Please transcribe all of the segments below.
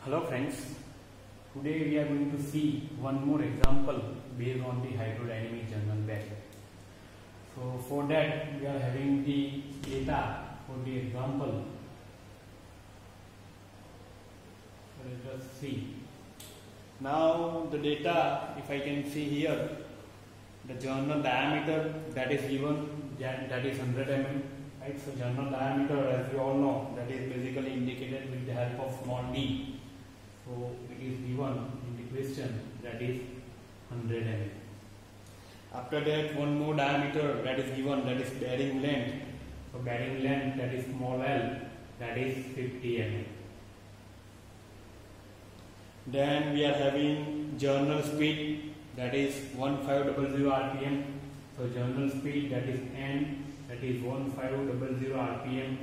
Hello friends, today we are going to see one more example based on the hydrodynamic journal bed. So for that we are having the data for the example. So let us see. Now the data, if I can see here, the journal diameter that is given, that is 100 mm. Right? So journal diameter, as we all know, that is basically indicated with the help of small d. So it is given in the question, that is 100 mm. After that, one more diameter that is given, that is bearing length. So bearing length, that is small l, that is 50 mm. Then we are having journal speed, that is 1500 rpm. So journal speed, that is n, that is 1500 rpm.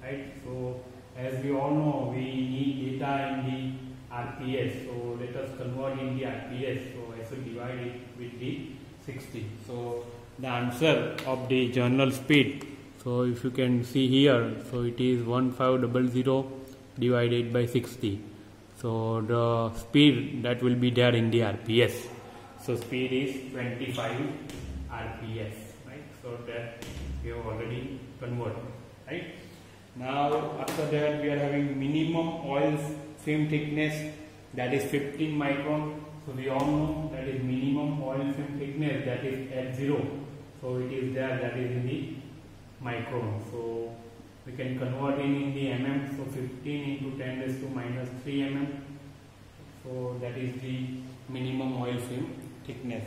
Right? So as we all know, we need data in the RPS, so let us convert in the RPS. So I should divide it with the 60. So the answer of the journal speed, so if you can see here, so it is 1500 divided by 60. So the speed that will be there in the RPS. So speed is 25 RPS, right? So that we have already converted, right? Now after that we are having minimum oil film thickness, that is 15 micron. So we all know that is minimum oil film thickness, that is H0. So it is there, that is in the micron. So we can convert in the mm. So 15 into 10 raised to minus 3 mm. So that is the minimum oil film thickness.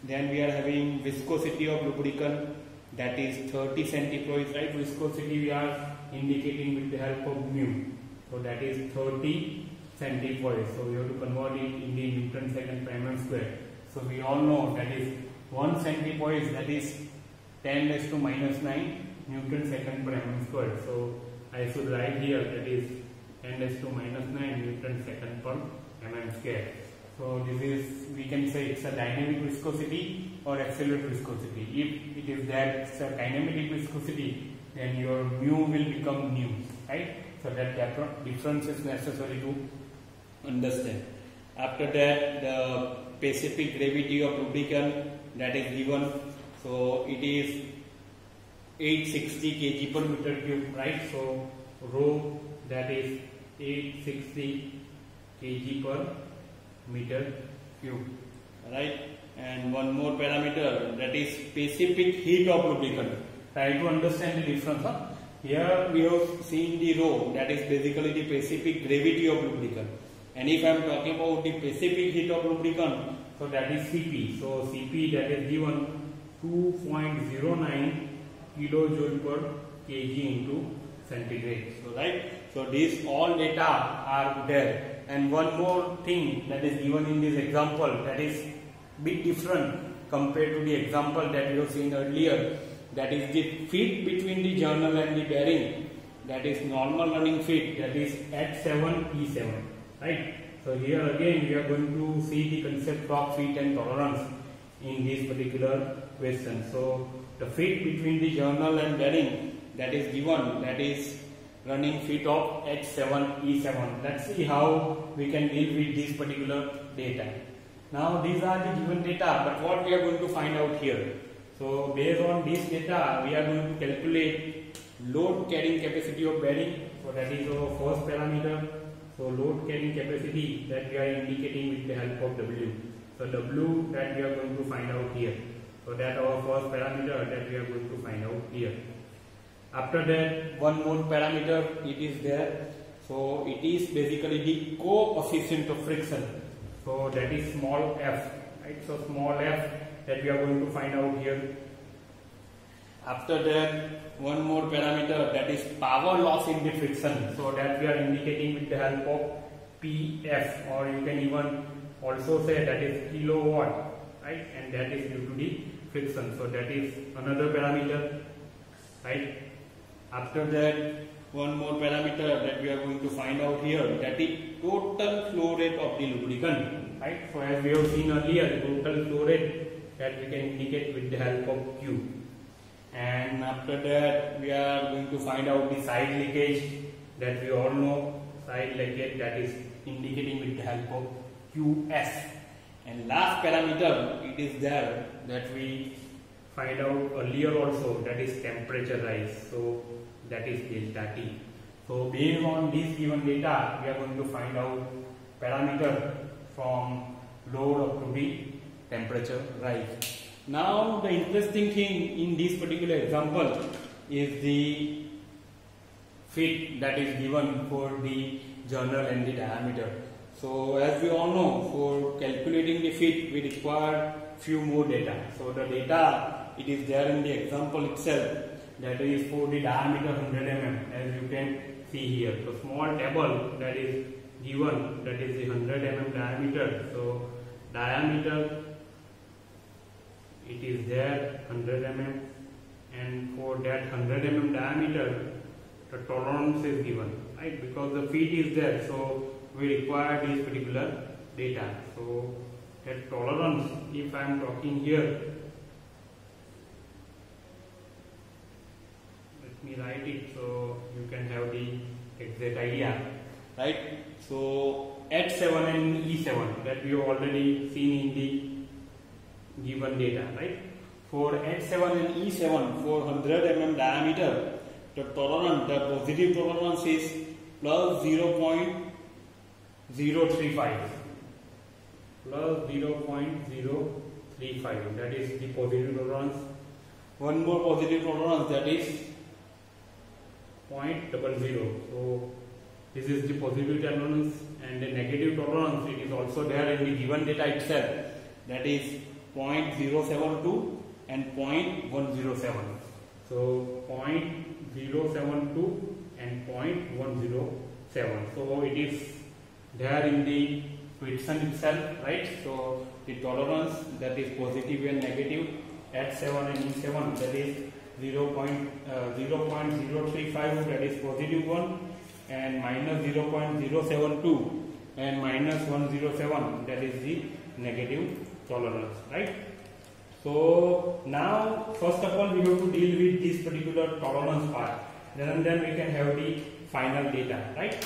Then we are having viscosity of lubricant, that is 30 centipoise, right? Viscosity we are indicating with the help of mu. So that is 30 centipoise. So we have to convert it in the Newton second per mm square. So we all know that is 1 centipoise, that is 10 raised to minus 9 Newton second per mm square. So I should write here, that is 10 raised to minus 9 Newton second per mm square. So this is, we can say it's a dynamic viscosity or absolute viscosity. If it is that it's a dynamic viscosity, then your mu will become nu, right? So that difference is necessary to understand. After that, the specific gravity of lubricant, that is given. So it is 860 kg per meter cube, right? So rho, that is 860 kg per meter cube, right? And one more parameter, that is specific heat of lubricant. Try to understand the difference. Huh? Here we have seen the rho, that is basically the specific gravity of lubricant. And if I am talking about the specific heat of lubricant, so that is Cp. So Cp, that is given 2.09 kilojoule per kg into centigrade. So right. So these all data are there. And one more thing that is given in this example, that is bit different compared to the example that we have seen earlier. That is the feet between the journal and the bearing, that is normal running feet, that is H7 E7, right? So here again we are going to see the concept of feet and tolerance in this particular question. So the feet between the journal and bearing, that is given, that is running feet of H7 E7. Let's see how we can deal with this particular data. Now these are the given data, but what we are going to find out here. So based on this data, we are going to calculate load carrying capacity of bearing. So that is our first parameter. So load carrying capacity, that we are indicating with the help of W. So W, that we are going to find out here. So that our first parameter that we are going to find out here. After that, one more parameter it is there. So it is basically the coefficient of friction. So that is small f, right? So small f, that we are going to find out here. After that, one more parameter, that is power loss in the friction. So that we are indicating with the help of PF, or you can even also say that is kilowatt, right? And that is due to the friction. So that is another parameter, right? After that, one more parameter that we are going to find out here, that is total flow rate of the lubricant, right? So as we have seen earlier, total flow rate, that we can indicate with the help of Q. And after that, we are going to find out the side leakage, that we all know side leakage, that is indicating with the help of QS. And last parameter, it is there that we find out earlier also, that is temperature rise. So that is delta T. So based on this given data, we are going to find out parameter from load up to the temperature rise. Now the interesting thing in this particular example is the fit that is given for the journal and the diameter. So as we all know, for calculating the fit we require few more data. So the data, it is there in the example itself, that is for the diameter 100 mm, as you can see here. So small table that is given, that is the 100 mm diameter. So diameter, it is there 100 mm, and for that 100 mm diameter the tolerance is given, right? Because the fit is there, so we require this particular data. So that tolerance, if I am talking here, let me write it so you can have the exact idea, right? So H7 and E7 that we have already seen in the given data, right? For H7 and E7, for 100 mm diameter, the tolerance, the positive tolerance is plus 0.035, plus 0.035, that is the positive tolerance. One more positive tolerance, that is 0.00. So this is the positive tolerance, and the negative tolerance, it is also there in the given data itself, that is 0.072 and 0.107. So 0.072 and 0.107. So it is there in the question itself, right? So the tolerance, that is positive and negative, H7 and E7, that is 0.035, that is positive one, and minus 0.072 and minus 107, that is the negative tolerance, right? So now first of all we have to deal with this particular tolerance part, then we can have the final data, right?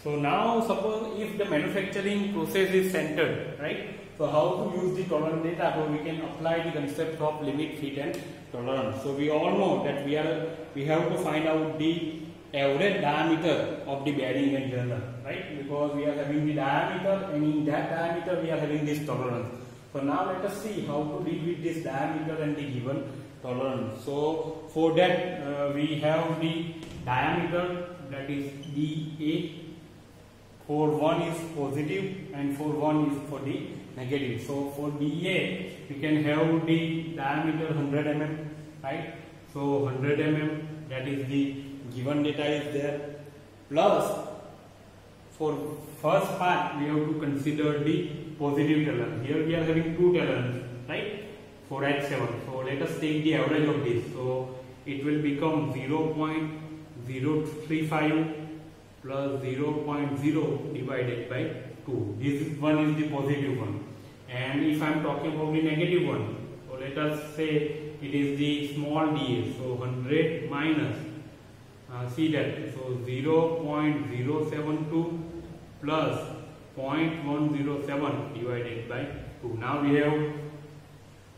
So now suppose if the manufacturing process is centered, right? So how to use the tolerance data? So we can apply the concept of limit, fit and tolerance. So we all know that we have to find out the average diameter of the bearing and journal, right? Because we are having the diameter, and in that diameter we are having this tolerance. So now let us see how to deal with this diameter and the given tolerance. So for that we have the diameter, that is dA. For one is positive and for one is for the negative. So for dA we can have the diameter 100 mm, right? So 100 mm, that is the given data is there, plus for first part we have to consider the positive tolerance. Here we are having two tolerance, right? For H7. So let us take the average of this. So it will become 0.035 plus 0.0 divided by 2. This one is the positive one. And if I am talking about the negative one, so let us say it is the small dA. So 100 minus, see that, so 0.072 plus 0.107 divided by 2. Now we have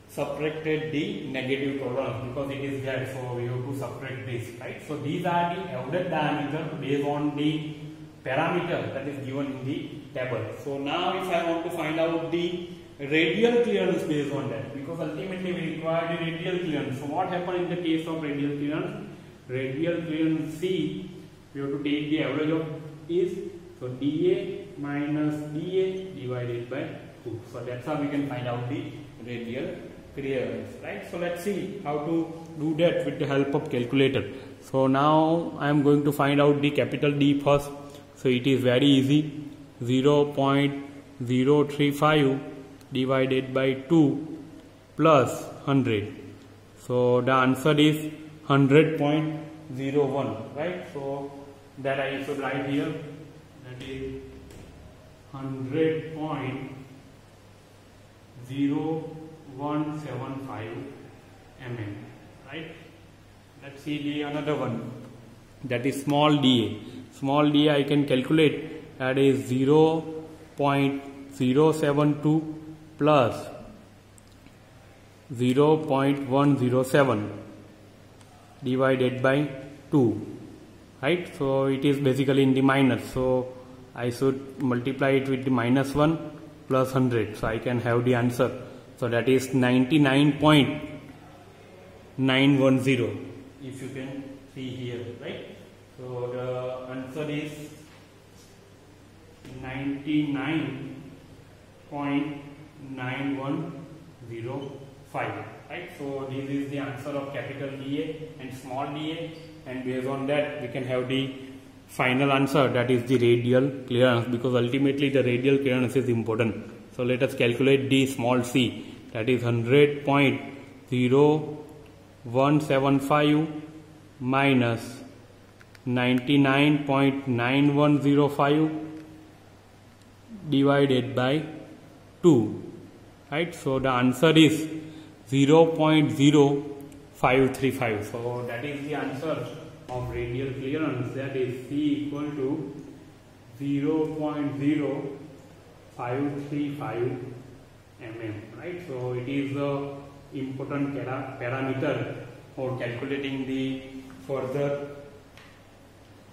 subtracted the negative tolerance because it is there, so we have to subtract this, right? So these are the average diameter based on the parameter that is given in the table. So now if I want to find out the radial clearance based on that, because ultimately we require the radial clearance. So what happened in the case of radial clearance? Radial clearance C, we have to take the average of is, so dA minus dA divided by 2. So that's how we can find out the radial clearance, right? So let's see how to do that with the help of calculator. So now I am going to find out the capital D first. So it is very easy, 0.035 divided by 2 plus 100. So the answer is 100.01, right? So that I should write here, that is 100.0175 mm, right? Let's see the another one, that is small dA. Small dA I can calculate that is 0.072 plus 0.107 divided by 2, right? So it is basically in the minus, so I should multiply it with the minus 1 plus 100, so I can have the answer. So that is 99.910, if you can see here, right? So the answer is 99.9105, right? So this is the answer of capital DA and small dA, and based on that we can have the final answer, that is the radial clearance, because ultimately the radial clearance is important. So let us calculate the small c, that is 100.0175 minus 99.9105 divided by 2, right? So the answer is 0.0535. So that is the answer of radial clearance, that is C equal to 0.0535 mm, right? So it is the important parameter for calculating the further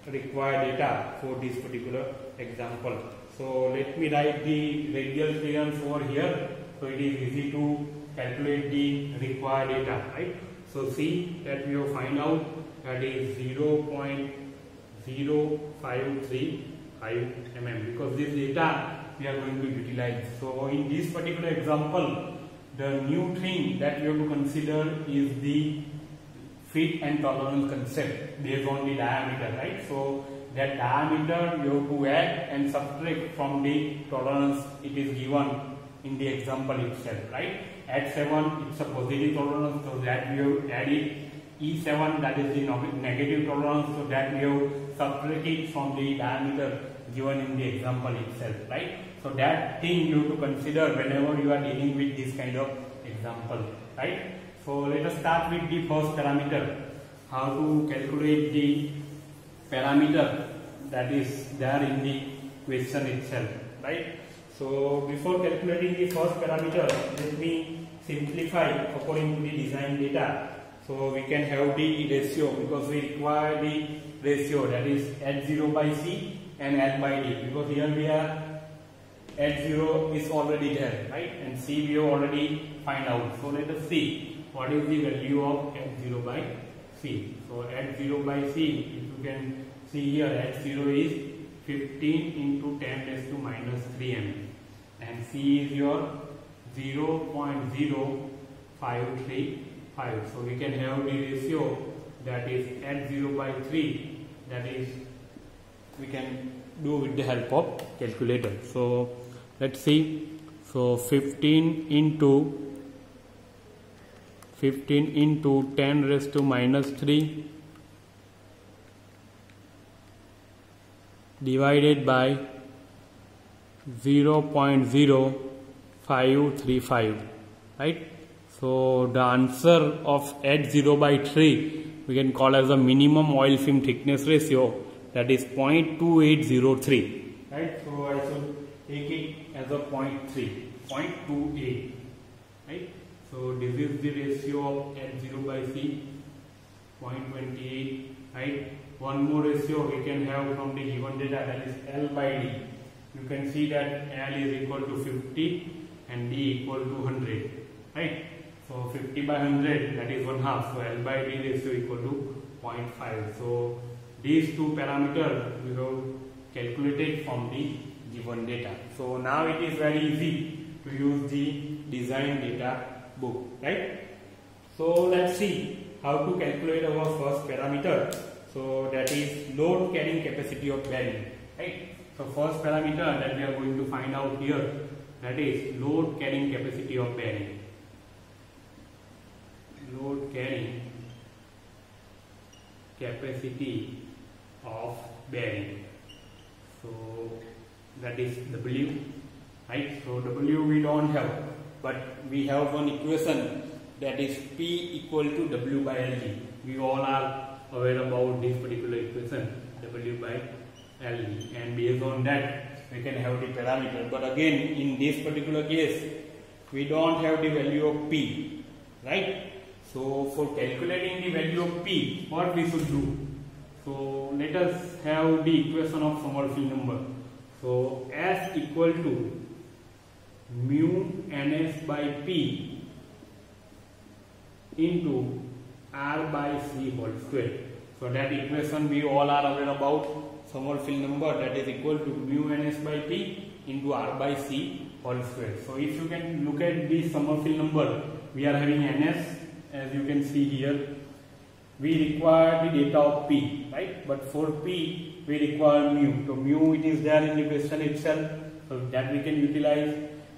required data for this particular example. So let me write the radial clearance over here, so it is easy to calculate the required data, right? So see that we will find out, that is 0.0535 mm, because this data we are going to utilize. So in this particular example, the new thing that we have to consider is the fit and tolerance concept based on the diameter, right? So that diameter you have to add and subtract from the tolerance it is given in the example itself, right? At 7 it's a positive tolerance, so that we have added. E7, that is the negative tolerance, so that we have subtracted from the diameter given in the example itself, right? So that thing you have to consider whenever you are dealing with this kind of example, right? So let us start with the first parameter, how to calculate the parameter that is there in the question itself, right? So before calculating the first parameter, let me simplify according to the design data. So we can have the ratio, because we require the ratio, that is H0 by C and L by D, because here we are H0 is already there, right? And C we have already find out. So let us see what is the value of H0 by C. So H0 by C, if you can see here, H0 is 15 into 10 raised to minus 3 mm, and C is your 0.0535. So we can have the ratio, that is H0 by 3, that is we can do with the help of calculator. So let's see. So 15 into 10 raised to minus 3 divided by 0.0535, right? So the answer of H0 by 3 we can call as a minimum oil film thickness ratio, that is 0.2803, right? So I should take it as a 0.28, right? So this is the ratio of H0 by C, 0.28, right? One more ratio we can have from the given data, that is L by D. You can see that L is equal to 50 and D equal to 100, right? So 50 by 100, that is 1/2. So L by D ratio equal to 0.5. So these two parameters we have calculated from the given data. So now it is very easy to use the design data book, right? So let's see how to calculate our first parameter. So that is load carrying capacity of bearing, right? So first parameter that we are going to find out here, that is load carrying capacity of bearing. Load carrying capacity of bearing. So that is W, right? So W we don't have, but we have one equation, that is P equal to W by LG. We all are aware about this particular equation, W by LD, and based on that we can have the parameter. But again, in this particular case, we don't have the value of P, right? So for calculating the value of P, what we should do? So let us have the equation of Sommerfeld number. So S equal to mu ns by P into R by C whole square. So that equation we all are aware about. Sommerfeld number, that is equal to mu ns by P into R by C whole square. So if you can look at the Sommerfeld number, we are having ns, as you can see here. We require the data of P, right? But for P we require mu. So mu it is there in the question itself, so that we can utilize.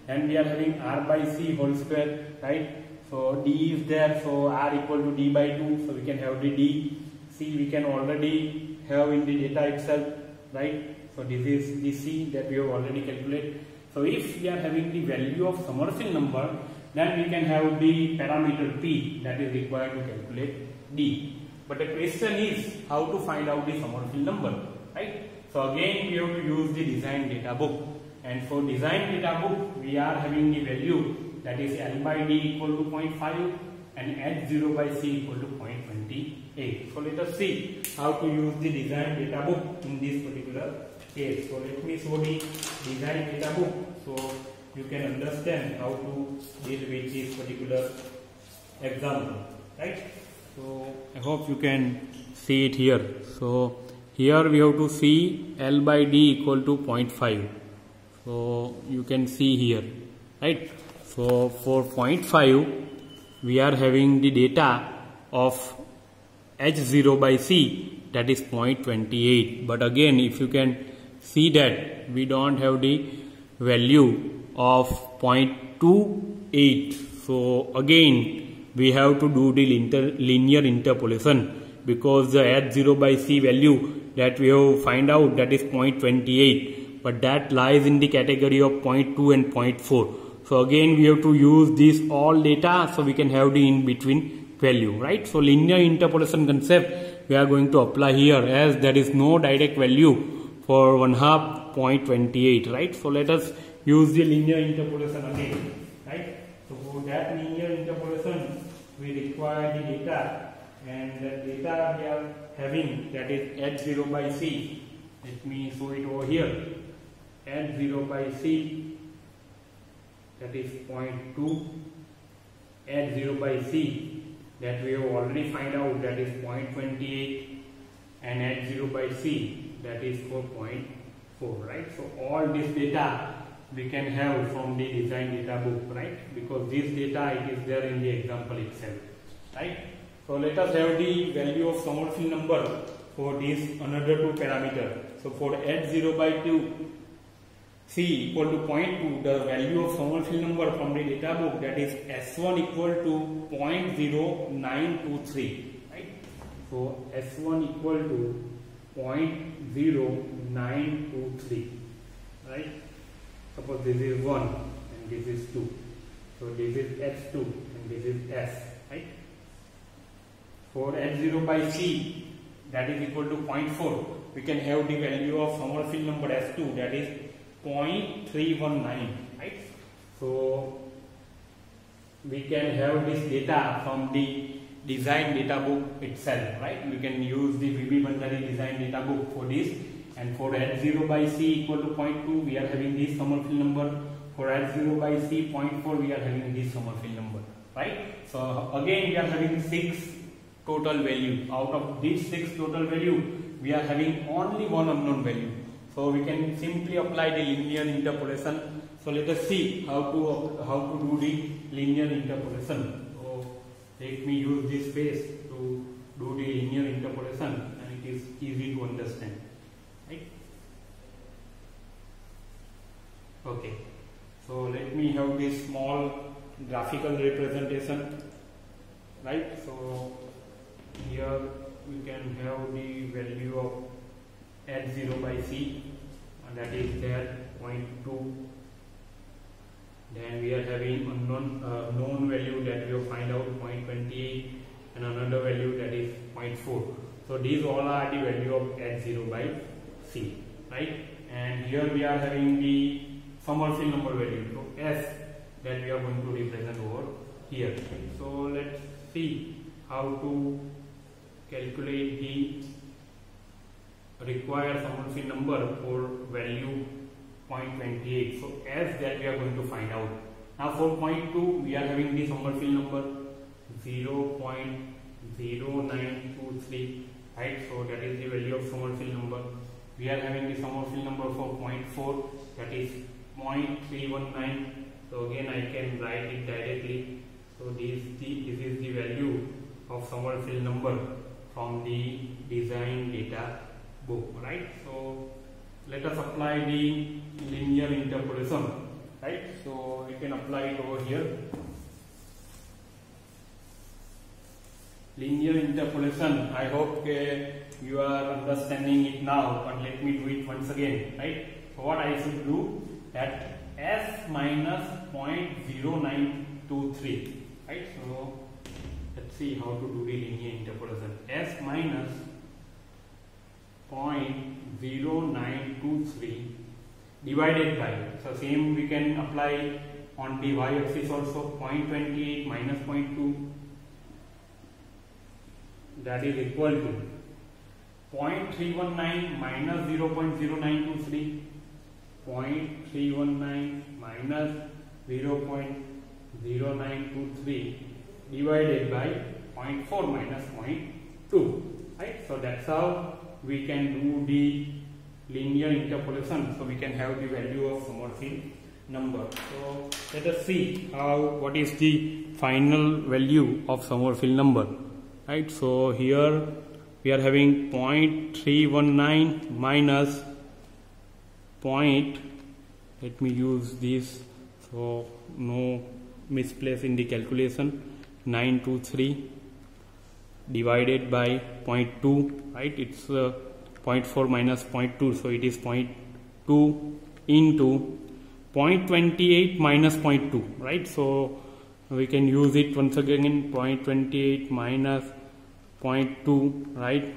And we are having R by C whole square, right? So D is there, so R equal to D by 2, so we can have the D. C we can already have in the data itself, right? So this is the C that we have already calculated. So if we are having the value of Sommerfeld number, then we can have the parameter P that is required to calculate D. But the question is how to find out the Sommerfeld number, right? So again we have to use the design data book, and for design data book we are having the value that is L by D equal to 0.5 and H0 by C equal to 0.28. So let us see how to use the design data book in this particular case. So let me show the design data book so you can understand how to deal with this particular example, right? So I hope you can see it here. So here we have to see L by D equal to 0.5. So you can see here, right? So for 0.5 we are having the data of H0 by C, that is 0.28. But again, if you can see that we don't have the value of 0.28. So again we have to do the linear interpolation, because the H0 by C value that we have find out, that is 0.28, but that lies in the category of 0.2 and 0.4. So again we have to use this all data so we can have the in between value, right? So linear interpolation concept we are going to apply here, as there is no direct value for 1/2 0.28, right? So let us use the linear interpolation again, right? So for that linear interpolation we require the data, and the data we are having, that is H0 by C. Let me show it over here. H0 by C, that is 0.2, H0 by C that we have already find out, that is 0.28, and H0 by C that is 4.4, right? So all this data we can have from the design data book, right? Because this data it is there in the example itself, right? So let us have the value of Sommerfeld number for this another two parameter. So for H0 by 2 C equal to 0.2, the value of Sommerfeld number from the data book, that is S1 equal to 0.0923, right? So S1 equal to 0.0923, right? Suppose this is 1 and this is 2. So this is S2 and this is S, right? For H0 by C, that is equal to 0.4, we can have the value of Sommerfeld number S2, that is 0.319, right? So we can have this data from the design data book itself, right? We can use the VB Bandari design data book for this, and for H0 by C equal to 0.2 we are having this Sommerfeld number. For H0 by C 0.4 we are having this Sommerfeld number, right? So again we are having 6 total value. Out of these 6 total value we are having only one unknown value. So we can simply apply the linear interpolation. So let us see how to do the linear interpolation. So let me use this space to do the linear interpolation, and it is easy to understand, right? Okay. So let me have this small graphical representation, right? So here we can have the value of H0 by C, and that is there 0.2. Then we are having known value that we will find out 0.28, and another value that is 0.4. So these all are the value of H0 by C, right? And here we are having the Sommerfeld number value, so S, that we are going to represent over here. Right? So let's see how to calculate the required Sommerfeld number for value 0.28. So S, that we are going to find out. Now for 0.2 we are having the Sommerfeld number 0.0923, right? So that is the value of Sommerfeld number. We are having the Sommerfeld number for 0.4, that is 0.319. So again I can write it directly. So this is the value of Sommerfeld number from the design data book, right? So let us apply the linear interpolation, right? So we can apply it over here. Linear interpolation, I hope you are understanding it now, but let me do it once again, right? So what I should do, that S minus 0.0923, right? So let's see how to do the linear interpolation. S minus 0.0923 divided by, so same we can apply on the y-axis also, 0.28 minus 0.2, that is equal to 0.319 minus 0.0923, 0.319 minus 0.0923 divided by 0.4 minus 0.2, right? So that's how we can do the linear interpolation, so we can have the value of Sommerfeld number. So let us see what is the final value of Sommerfeld number, right? So here we are having 0.319 minus let me use this so no misplace in the calculation, 923 divided by 0.2, right? It's 0.4 minus 0.2, so it is 0.2 into 0.28 minus 0.2, right? So we can use it once again in 0.28 minus 0.2, right?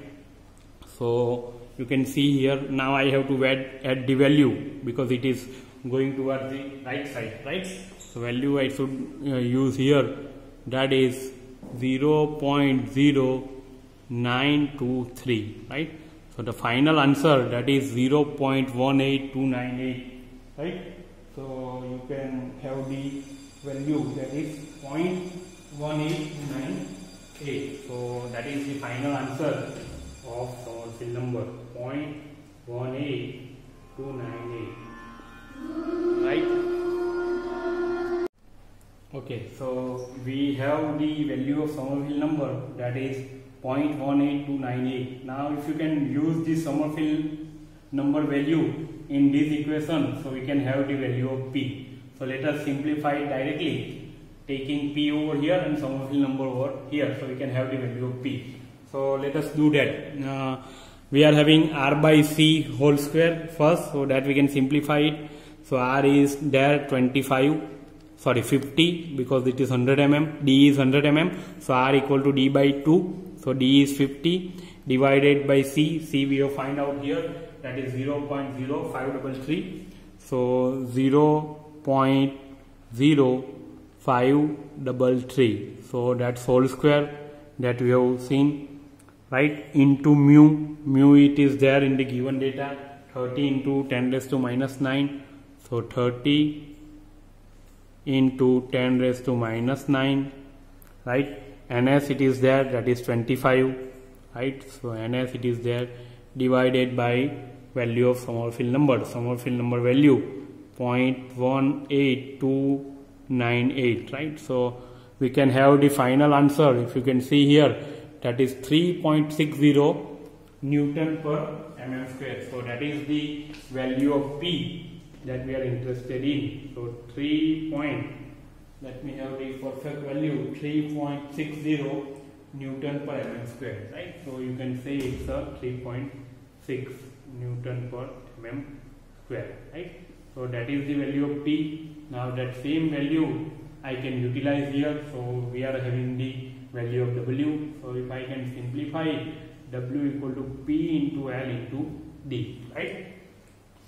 So you can see here, now I have to add the value because it is going towards the right side, right? So value I should use here, that is 0.0923, right? So the final answer, that is 0.18298, right? So you can have the value, that is 0.18298. So that is the final answer of Sommerfeld number, 0.18298, right? Okay, so we have the value of Sommerfeld number, that is 0.18298. Now if you can use the Sommerfeld number value in this equation, so we can have the value of P. So let us simplify it directly, taking P over here and Sommerfeld number over here, so we can have the value of P. So let us do that. We are having R by C whole square first, so that we can simplify it. So R is there 50 because it is 100 mm, D is 100 mm, so R equal to D by 2, so D is 50 divided by C we have find out here, that is 0.0533, so 0.0533, so that's whole square that we have seen, right, into mu it is there in the given data, 30 into 10 raised to minus 9, so 30 into 10 raised to minus 9, right? Ns it is there, that is 25, right? So Ns it is there, divided by value of Sommerfeld number value 0.18298, right? So we can have the final answer, if you can see here, that is 3.60 Newton per mm square. So that is the value of P that we are interested in. So let me have the perfect value, 3.60 Newton per mm square, right? So you can say it's a 3.6 Newton per mm square, right? So that is the value of P. Now that same value I can utilize here, so we are having the value of W. So if I can simplify it, W equal to P into L into D, right?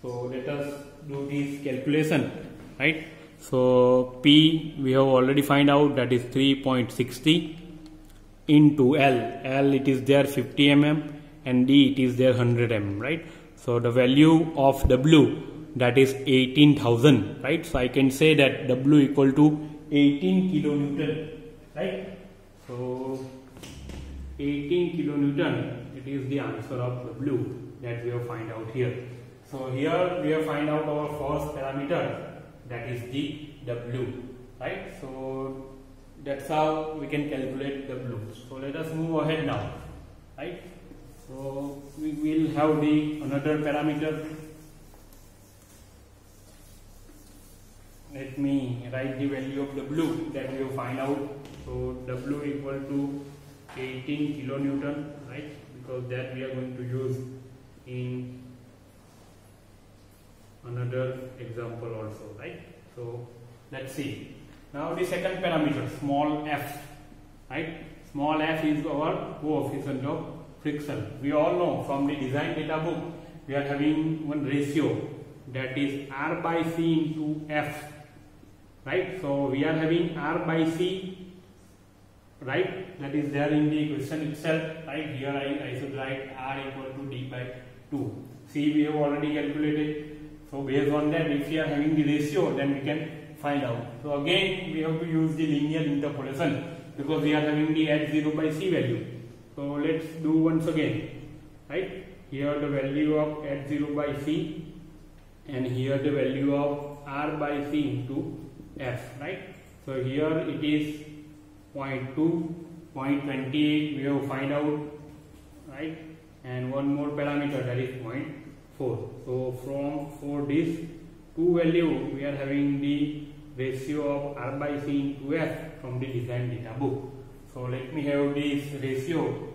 So let us do this calculation, right? So P we have already find out, that is 3.60 into L it is there 50 mm and D it is there 100 mm, right? So the value of W, that is 18,000, right? So I can say that W equal to 18 kilonewton, right? So 18 kilonewton, it is the answer of W that we have find out here. So here we have find out our first parameter, that is the W, right? So that's how we can calculate W. So let us move ahead now, right? So we will have the another parameter. Let me write the value of W that we will find out. So W equal to 18 kilonewton, right? Because that we are going to use in another example also, right? So let's see. Now the second parameter, small f, right? Small f is our coefficient of friction. We all know from the design data book, we are having one ratio, that is R by C into F, right? So we are having R by C, right? That is there in the question itself, right? Here I should write R equal to D by 2. C we have already calculated. So based on that, if we are having the ratio, then we can find out. So again we have to use the linear interpolation because we are having the H0 by C value. So let's do once again, right? Here the value of H0 by C and here the value of R by C into F, right? So here it is 0.2, 0.28 we have find out, right? And one more parameter, that is 0.4. So for this two value we are having the ratio of R by C into F from the design data book. So let me have this ratio,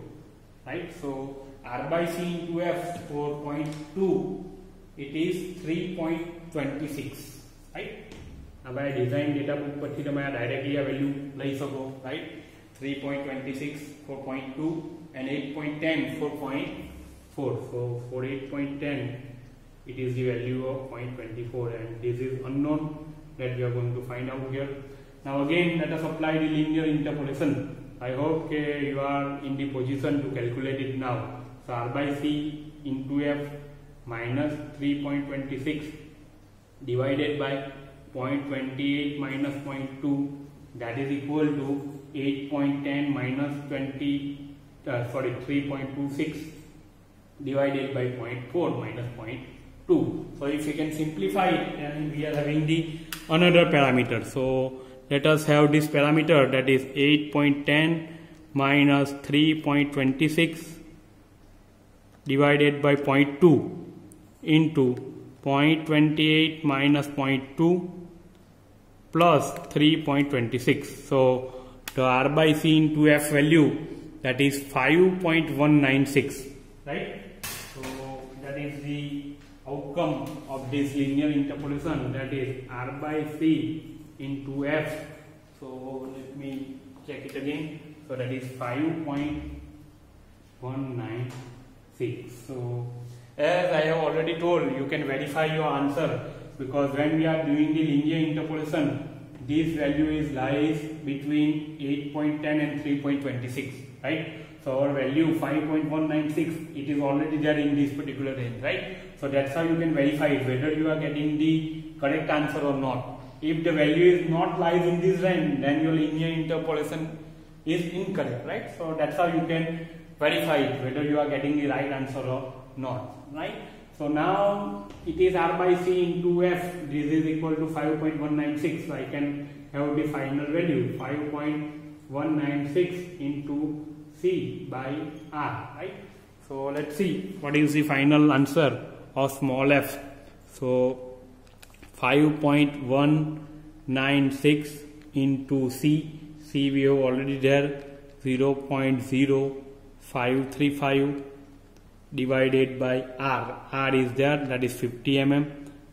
right? So R by C into F for 0.2, it is 3.26, right? अब આ design data book પરથી તમે આ directly આ value લઈ શકો, right? 3.26 for 0.2 and 8.10 for 0.4. So for 8.10 it is the value of 0.24 and this is unknown that we are going to find out here. Now again let us apply the linear interpolation. I hope you are in the position to calculate it now. So R by C into F minus 3.26 divided by 0.28 minus 0.2, that is equal to 8.10 minus 3.26 divided by 0.4 minus 0.2. So if we can simplify it, then we are having the another parameter. So let us have this parameter, that is 8.10 minus 3.26 divided by 0.2 into 0.28 minus 0.2 plus 3.26. So the R by C into F value, that is 5.196, right? So that is the outcome of this linear interpolation, that is R by C into F. So let me check it again. So that is 5.196. So as I have already told, you can verify your answer because when we are doing the linear interpolation, this value is lies between 8.10 and 3.26, right? So our value 5.196, it is already there in this particular range, right? So that's how you can verify it, whether you are getting the correct answer or not. If the value is not lies in this range, then your linear interpolation is incorrect, right? So that's how you can verify it, whether you are getting the right answer or not, right? So now it is R by C into F, this is equal to 5.196, so I can have the final value 5.196 into C by R, right? So let's see what is the final answer of small f. So 5.196 into C we have already there 0.0535 divided by R is there, that is 50 mm,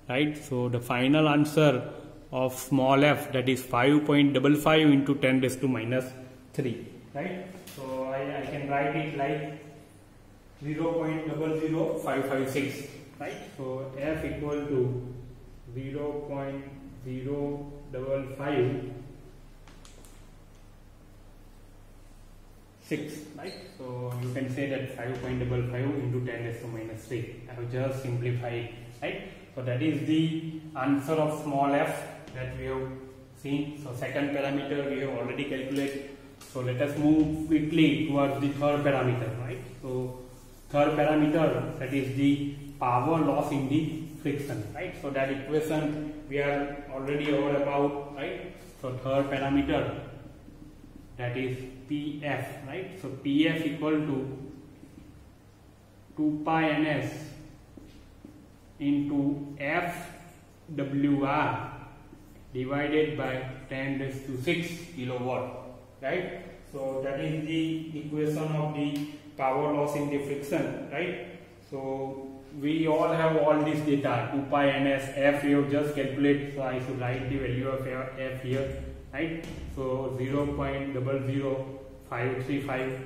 right? So the final answer of small f, that is 5.55 into 10 raised to minus 3, right? So I can write it like 0.00556, right? So F equal to 0.0556, right? So you can say that 5.55 into 10 raised to minus 3. I have just simplified, right? So that is the answer of small f that we have seen. So second parameter we have already calculated. So let us move quickly towards the third parameter, right? So third parameter, that is the power loss in the friction, right? So that equation we are already aware about, right? So third parameter, that is PF, right? So PF equal to 2 pi ns into FWR divided by 10 raised to 6 kilowatt, right? So that is the equation of the power loss in the friction, right? So we all have all this data, 2 pi ns, F we have just calculated, so I should write the value of F here, right? So 0.00535,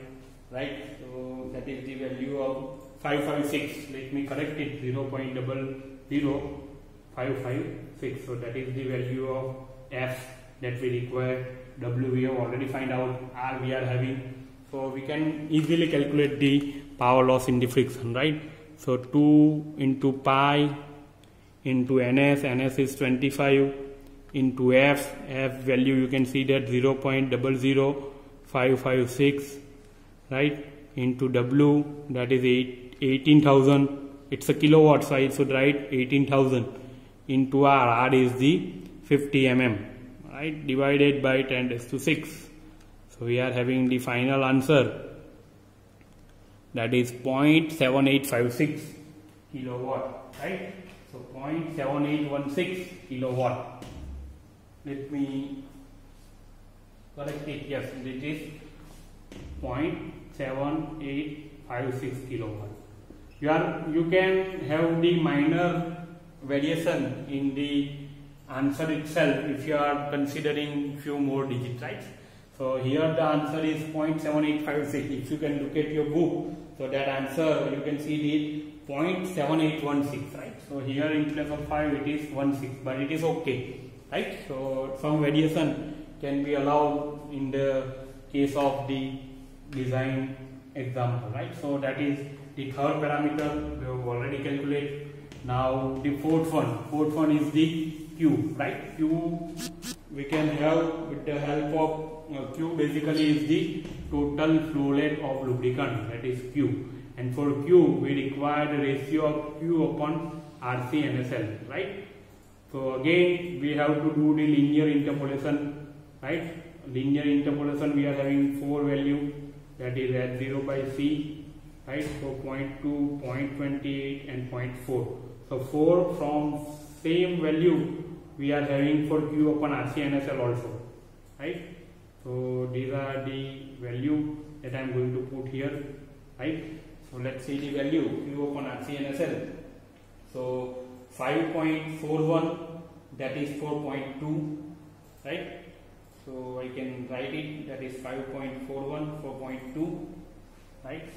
right? So that is the value of 556, let me correct it, 0.00556. So that is the value of F that we require. W we have already find out, R we are having, so we can easily calculate the power loss in the friction, right? So 2 into pi into ns, ns is 25, into F value you can see that 0.00556, right, into W, that is 18,000, it's a kilowatt, so I should write 18,000, into R is the 50 mm, right, divided by 10 raised to 6. So we are having the final answer, that is 0.7856 kilowatt, right? So 0.7816 kilowatt. Let me correct it. Yes, it is 0.7856 kilowatt. You can have the minor variation in the answer itself if you are considering few more digits, right? So here the answer is 0.7856. If you can look at your book, so that answer you can see the 0.7816, right? So here in place of 5 it is 16, but it is okay, right? So some variation can be allowed in the case of the design example, right? So that is the third parameter we have already calculated. Now the fourth one is the Q, right? Q we can have with the help of Q basically is the total flow rate of lubricant, that is Q, and for Q we require the ratio of Q upon RC NSL, right? So again we have to do the linear interpolation, right? Linear interpolation we are having 4 value, that is at 0 by C, right? So 0.2, 0.28 and 0.4. So 4 from same value we are having for Q upon RC NSL also, right? So these are the value that I am going to put here, right? So let's see the value Q upon RC NSL. So 5.41, that is 4.2, right? So I can write it, that is 5.41, 4.2, right?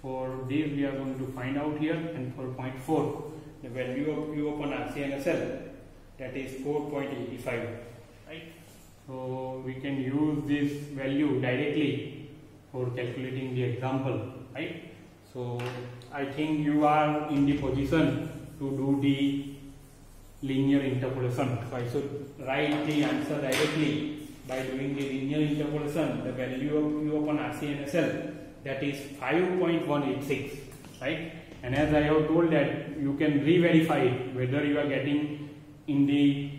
For this we are going to find out here, and for 0.4, the value of Q upon RC NSL, that is 4.85, right? So we can use this value directly for calculating the example, right? So I think you are in the position to do the linear interpolation. So I should write the answer directly by doing the linear interpolation. The value of Q upon RC NSL, that is 5.186, right? And as I have told that you can re-verify whether you are getting in the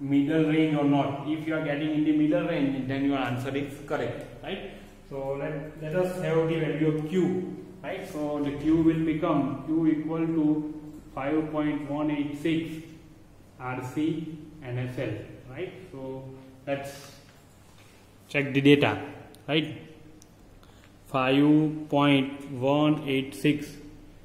middle range or not. If you are getting in the middle range, then your answer is correct, right? So let us have the value of Q, right? So the Q will become Q equal to 5.186 RC NSL, right? So let's check the data, right? 5.186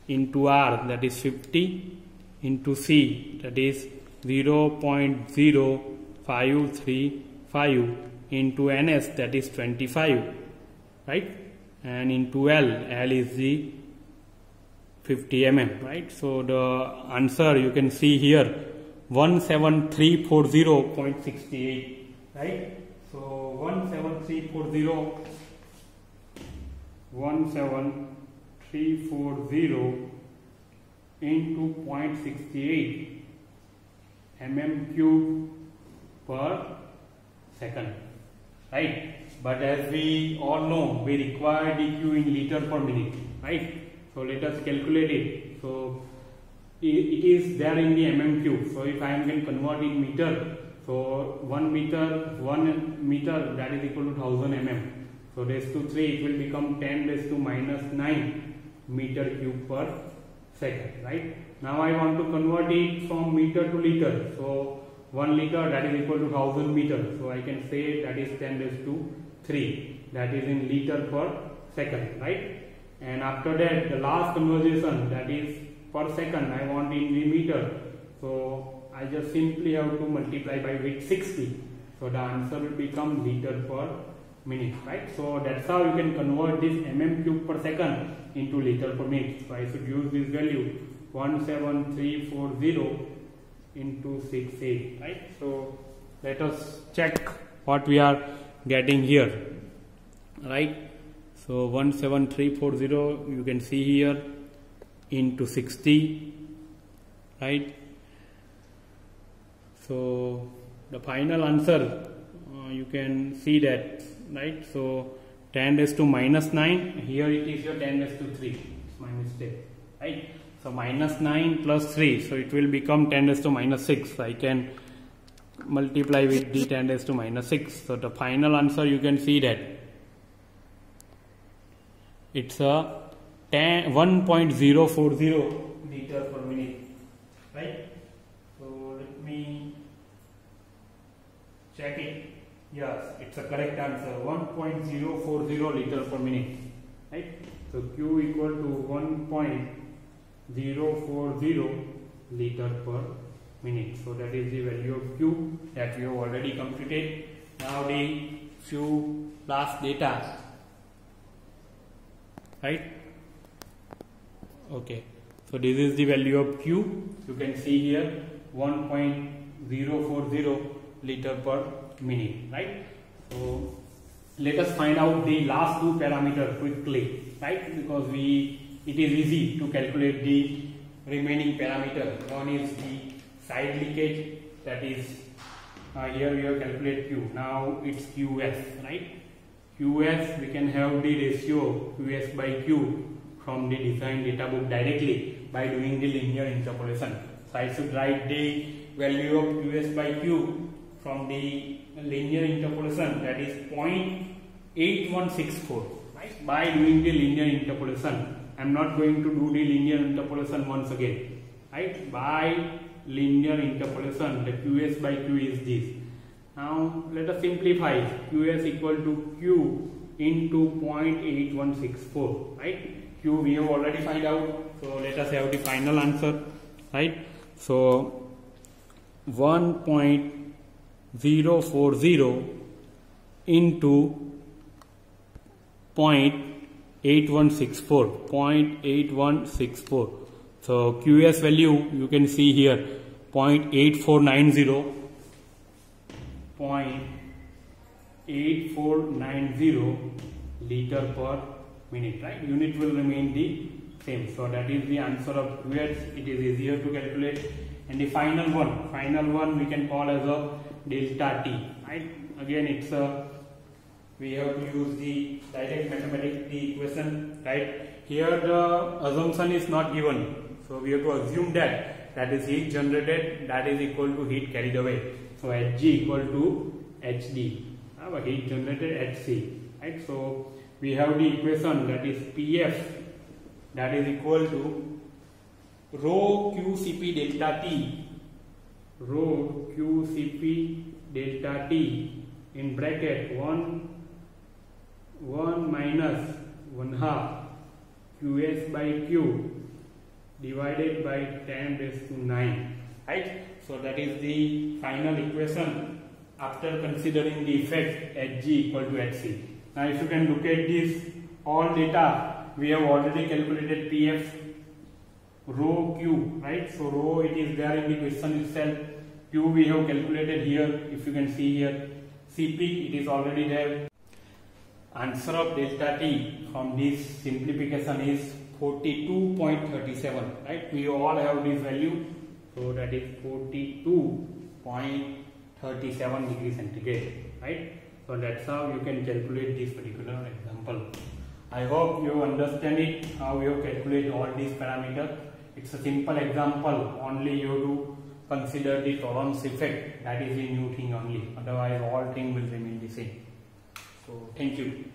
into R, that is 50, into C, that is 0.0535, into NS, that is 25, right? And into L is the 50 mm, right? So the answer you can see here 17340.68, right? So 17340 into 0.68 mm cube per second, right? But as we all know, we require dq in liter per minute, right? So let us calculate it. So it is there in the mm cube. So if I am going to convert in meter, so 1 meter that is equal to 1000 mm. So raised to 3 it will become 10 raised to minus 9 meter cube per second, right? Now I want to convert it from meter to liter. So 1 liter that is equal to 1000 meters. So I can say that is 10 raised to 3, that is in liter per second, right? And after that the last conversion, that is per second, I want in the meter. So I just simply have to multiply by with 60. So the answer will become liter per minute, right? So that's how you can convert this mm cube per second into liter per minute. So I should use this value 17340 into 68, right? So let us check what we are getting here, right? So 17340 you can see here into 60, right? So the final answer you can see that, right? So 10 raised to minus 9, here it is your 10 raised to 3, it's my mistake, right? So minus 9 plus 3, so it will become 10 raised to minus 6. I can multiply with the 10 raised to minus 6. So the final answer you can see that it's a 1.040 liter per minute, right? So let me check it. Yes, it's a correct answer, 1.040 liter per minute, right? So Q equal to 1.040 liter per minute. So that is the value of Q that we have already computed. Now the few last data, right? Okay, so this is the value of Q. You can see here 1.040 liter per minute, right? So let us find out the last two parameters quickly, right? Because it is easy to calculate the remaining parameter. One is the side leakage, that is here we have calculated Q. Now it's QS, right? QS, we can have the ratio QS by Q from the design data book directly by doing the linear interpolation. So I should write the value of QS by Q from the linear interpolation, that is 0.8164, right? By doing the linear interpolation, I am not going to do the linear interpolation once again, right? By linear interpolation, the QS by Q is this. Now let us simplify. QS equal to Q into 0.8164, right? Q we have already find out, so let us have the final answer, right? So 1.040 into 0.8164. So QS value you can see here 0.8490 liter per minute, right? Unit will remain the same. So that is the answer of QS. It is easier to calculate. And the final one we can call as a delta T, right? Again it's a, we have to use the direct mathematics equation, right? Here the assumption is not given, so we have to assume that is heat generated, that is equal to heat carried away. So Hg equal to Hd, heat generated Hc, right? So we have the equation, that is Pf, that is equal to rho QCP delta T, rho QCP delta T in bracket 1 minus 1/2 QS by Q divided by 10 raised to 9, right? So that is the final equation after considering the effect Hg equal to Hc. Now if you can look at this all data, we have already calculated Pf, rho Q, right? So rho it is there in the question itself. Q we have calculated here, if you can see here. Cp it is already there. Answer of delta T from this simplification is 42.37, right? We all have this value, so that is 42.37 degrees centigrade, right? So that's how you can calculate this particular example. I hope you understand it, how you calculate all these parameters. It's a simple example, only you do consider the tolerance effect, that is a new thing only, otherwise all things will remain the same. So thank you.